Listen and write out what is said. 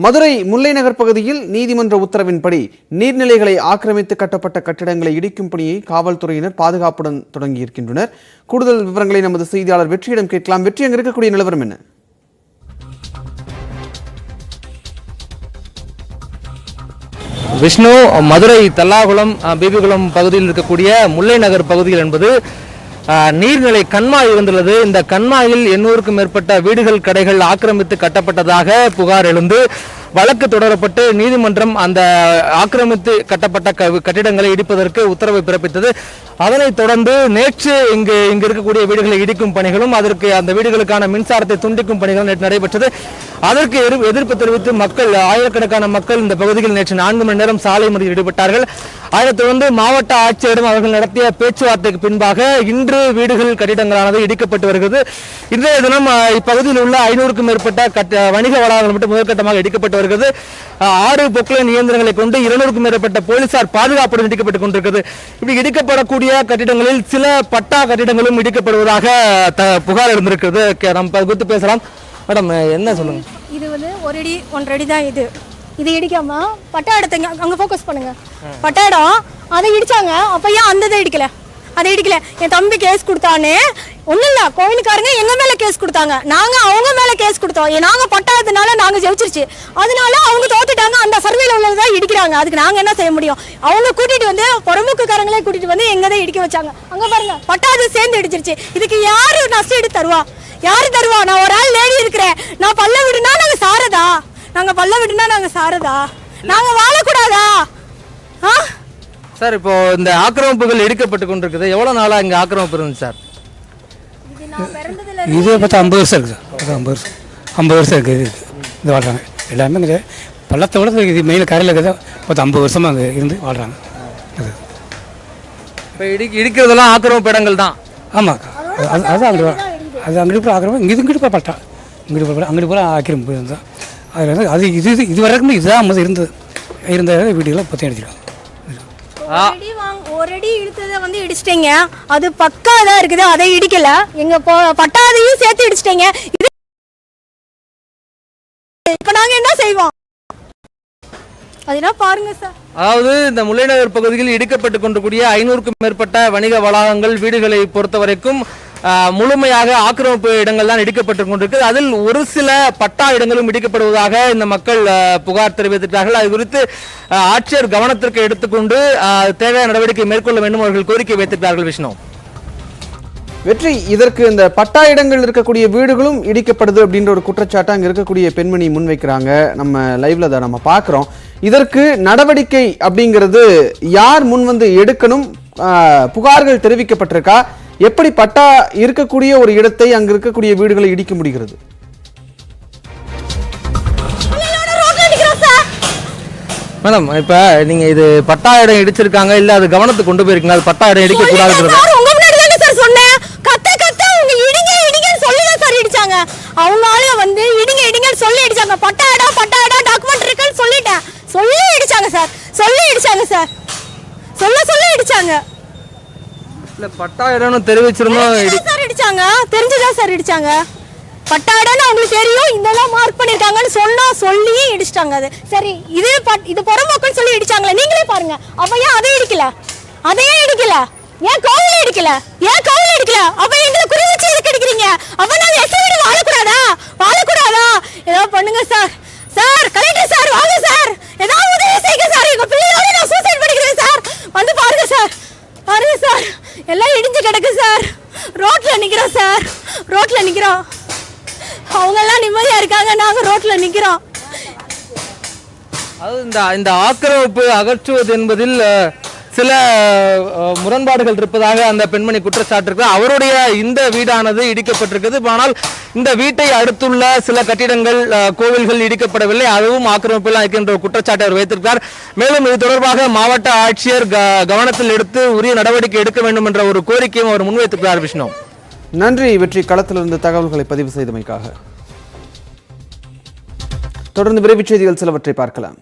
மதுரை முல்லை நகர் பகுதியில் நீதிமன்ற உத்தரவின்படி நீர்நிலைகளை ஆக்கிரமித்து கட்டப்பட்ட கட்டிடங்களை இடிக்கும் பணியை காவல்துறையினர் பாதுகாப்புடன் தொடங்கியிருக்கின்றனர். கூடுதல் விவரங்களை நமது செய்தியாளர் வெற்றியிடம் கேட்கலாம். வெற்றி, அங்கு இருக்கக்கூடிய நிலவரம் என்ன? விஷ்ணு, மதுரை தல்லாகுளம் பிபிகுளம் பகுதியில் இருக்கக்கூடிய முல்லை நகர் பகுதியில் என்பது நீர்நிலை கண்மாய் வந்துள்ளது. இந்த கண்மாயில் 800க்கும் மேற்பட்ட வீடுகள் கடைகள் ஆக்கிரமித்து கட்டப்பட்டதாக புகார் எழுந்து வழக்கு தொடரப்பட்டு நீதிமன்றம் அந்த ஆக்கிரமித்து கட்டப்பட்ட கட்டிடங்களை இடிப்பதற்கு உத்தரவை பிறப்பித்தது. அதனைத் தொடர்ந்து நேற்று இங்கு இருக்கக்கூடிய வீடுகளை இடிக்கும் பணிகளும் அதற்கு அந்த வீடுகளுக்கான மின்சாரத்தை துண்டிக்கும் பணிகளும் நேற்று நடைபெற்றது. அதற்கு எதிர்ப்பு தெரிவித்து மக்கள், ஆயிரக்கணக்கான மக்கள் இந்த பகுதியில் நேற்று 4 மணி நேரம் சாலை மறியலில் ஈடுபட்டார்கள். அதைத் தொடர்ந்து மாவட்ட ஆட்சியரிடம் அவர்கள் நடத்திய பேச்சுவார்த்தைக்கு பின்பாக இன்று வீடுகள் கட்டிடங்களானது இடிக்கப்பட்டு வருகிறது. இன்றைய தினம் இப்பகுதியில் உள்ள 500க்கும் மேற்பட்ட வணிக வளாகங்கள் மட்டும் முதற்கட்டமாக இடிக்கப்பட்டு வருகிறது. 6 பொக்லைன் இயந்திரங்களை கொண்டு 200க்கும் மேற்பட்ட போலீசார் பாதுகாப்புடன் இடிக்கப்பட்டுக் கொண்டிருக்கிறது. இப்படி இடிக்கப்படக்கூடிய கட்டிடங்களில் சில பட்டா கட்டிடங்களும் இடிக்கப்படுவதாக புகார் இருந்திருக்கிறது. நம்ம குறித்து பேசலாம். மேடம், என்ன சொல்லுங்க? இது வந்து 1 அடி 1.5 அடி தான். இது இடிக்காம பட்டா இடத்தை அங்கே ஃபோக்கஸ் பண்ணுங்க. பட்டா இடம் அதை இடிச்சாங்க. அப்போ ஏன் அந்த இதை இடிக்கல? அதை இடிக்கல. என் தம்பி கேஸ் கொடுத்தானே ஒன்றும் இல்லை, கோயிலுக்காரங்க எங்கள் மேலே கேஸ் கொடுத்தாங்க. நாங்கள் அவங்க மேலே கேஸ் கொடுத்தோம். நாங்கள் பட்டாததுனால நாங்கள் ஜெயிச்சிருச்சு. அதனால அவங்க தோத்துட்டாங்க. அந்த சர்வேல உள்ளதான் இடிக்கிறாங்க. அதுக்கு நாங்கள் என்ன செய்ய முடியும்? அவங்க கூட்டிட்டு வந்து பொறமுக்குக்காரங்களே கூட்டிட்டு வந்து எங்க தான் இடிக்க வச்சாங்க. அங்கே பாருங்க, பட்டாது சேர்ந்து இடிச்சிருச்சு. இதுக்கு யாரு நஷ்டம் எடுத்து தருவா? யாரு தருவா? நான் ஒரு ஆள் லேடி இருக்கிறேன். நான் பல்ல விடுனா நாங்கள் சாரதா? நாங்கள் பல்ல விடுனா நாங்கள் சாரதா? நாங்கள் வாழக்கூடாதா? சார், இப்போ இந்த ஆக்கிரமிப்புகள் இடிக்கப்பட்டு கொண்டிருக்குது. எவ்வளவு நாளா இங்க ஆக்கிரமிப்பு இருந்துச்சு சார்? இதே பார்த்தா 50 வருஷம் இருக்குது சார். 50 வருஷம் இருக்குது. இது வாழ்றாங்க எல்லாமே. இங்கே பள்ளத்தை விட இது மெயின் கரையில் இருக்குது. பார்த்தா 50 வருஷமாக அங்கே இருந்து வாழ்றாங்க. அது இப்போ இடிக்கிறதெல்லாம் ஆக்கிரமிப்பு இடங்கள் தான். ஆமாம், அது அங்கே அது அங்கிட்டு போய் ஆக்கிரமிப்பு. இங்கிட்டு போய் பட்டா அங்கிட்டு போய் ஆக்கிரமிப்பு இருந்தால் அதில் வந்து அது இது வரைக்கும் இதுதான் இருந்த வீடுகளை பற்றி அடிச்சிருக்காங்க. ஒரு அடி இழுத்ததை வந்து இடிச்சிட்டீங்க. அது பக்கா தான் இருக்குது. அதை இடிக்கல. எங்க பட்டாதையும் சேர்த்து இடிச்சிட்டீங்க. இப்ப நாங்க என்ன செய்வோம்? அதெல்லாம் பாருங்க சார். அதாவது இந்த முல்லைநகர் பகுதியில் இடிக்கப்பட்டு கொண்டிருக்கூடிய 500க்கும் மேற்பட்ட வணிக வளாகங்கள் வீடுகளை பொறுத்த வரைக்கும் முழுமையாக ஆக்கிரமிப்பு இடங்கள் தான் இடிக்கப்பட்டு கொண்டிருக்கு. அதில் ஒரு சில பட்டா இடங்களும் இடிக்கப்படுவதாக இந்த மக்கள் புகார் தெரிவித்திருக்கிறார்கள். அது குறித்து ஆட்சியர் கவனத்திற்கு எடுத்துக்கொண்டு தேவையான நடவடிக்கை மேற்கொள்ள வேண்டும் அவர்கள் கோரிக்கை வைத்திருக்கிறார்கள். விஷ்ணு, வெற்றி, இதற்கு இந்த பட்டா இடங்கள் இருக்கக்கூடிய வீடுகளும் இடிக்கப்படுது அப்படின்ற ஒரு குற்றச்சாட்டு அங்க இருக்கக்கூடிய பெண்மணி முன்வைக்கிறாங்க. நம்ம லைவ்ல தான் நம்ம பார்க்கிறோம். இதற்கு நடவடிக்கை அப்படிங்கிறது யார் முன் வந்து எடுக்கணும்? புகார்கள் தெரிவிக்கப்பட்டிருக்கா? எப்படி பட்டா இருக்கக்கூடிய ஒரு இடத்தை அங்க இருக்கக்கூடிய வீடுகளை இடிக்க முடிகிறது? மேடம், இப்ப நீங்க இது பட்டா இடம் இடிச்சிருக்காங்க இல்ல அது கவனத்துக்கு கொண்டு போயிருக்கீங்க? அது பட்டா இடம் இடிக்க கூடாது. அவங்களால வந்து இடிங்க சொல்லி அடிச்சாங்க. பட்டா இடம் டாக்குமெண்ட் இருக்குன்னு சொல்லிட்டேன். சொல்லி அடிச்சாங்க சார். சொல்லி அடிச்சாங்க. இல்ல பட்டா இடம்னு தெரிவிச்சிருந்தோம் சார். இடிச்சாங்க, தெரிஞ்சுதான் சார் இடிச்சாங்க. பட்டா இடம்னு அவங்களுக்கு தெரியும். இதெல்லாம் மார்க் பண்ணிருக்காங்கன்னு சொல்லி இடிச்சிட்டாங்க. அது சரி, இது புறம்போக்குன்னு சொல்லி இடிச்சாங்களே. நீங்களே பாருங்க. அப்ப ஏன் அதையே இடிக்கல? ஏன் கோவில இடிக்கல? அப்ப எங்களை குறி வச்சு எதுக்கு அடிக்கிறீங்க? அப்ப நாங்க எஸ்ஐ வீடு வாழக்கூடாதா? ஏதாவது பண்ணுங்க சார். கலெக்டர் சார், வாங்க சார். ஏதாவது உதவி செய்யுங்க சார். எங்க பிள்ளையோட நான் சூசைட் பண்ணிக்கிறேன் சார். வந்து பாருங்க சார். எல்லாம் இடிஞ்சு கிடக்கு சார். ரோட்ல நிக்கிறோம். அவங்க எல்லாம் நிம்மதியா இருக்காங்க. நாங்க ரோட்ல நிக்கிறோம். அது இந்த ஆக்கிரமிப்பு அகற்றுவது என்பதில் சில முரண்பாடுகள் இருப்பதாக அந்த பெண்மணி குற்றச்சாட்டு. அவருடைய இந்த வீடானது இடிக்கப்பட்டிருக்கிறது. ஆனால் இந்த வீட்டை அடுத்துள்ள சில கட்டிடங்கள், கோவில்கள் இடிக்கப்படவில்லை. அதுவும் ஆக்கிரமிப்பில் இருக்கின்ற குற்றச்சாட்டை அவர் வைத்திருக்கிறார். மேலும் இது தொடர்பாக மாவட்ட ஆட்சியர் கவனத்தில் எடுத்து உரிய நடவடிக்கை எடுக்க வேண்டும் என்ற ஒரு கோரிக்கையும் அவர் முன்வைத்திருக்கிறார். விஷ்ணு, நன்றி. வெற்றி, களத்திலிருந்து தகவல்களை பதிவு செய்தமைக்காக. தொடர்ந்து விரைவு செய்திகள் சிலவற்றை பார்க்கலாம்.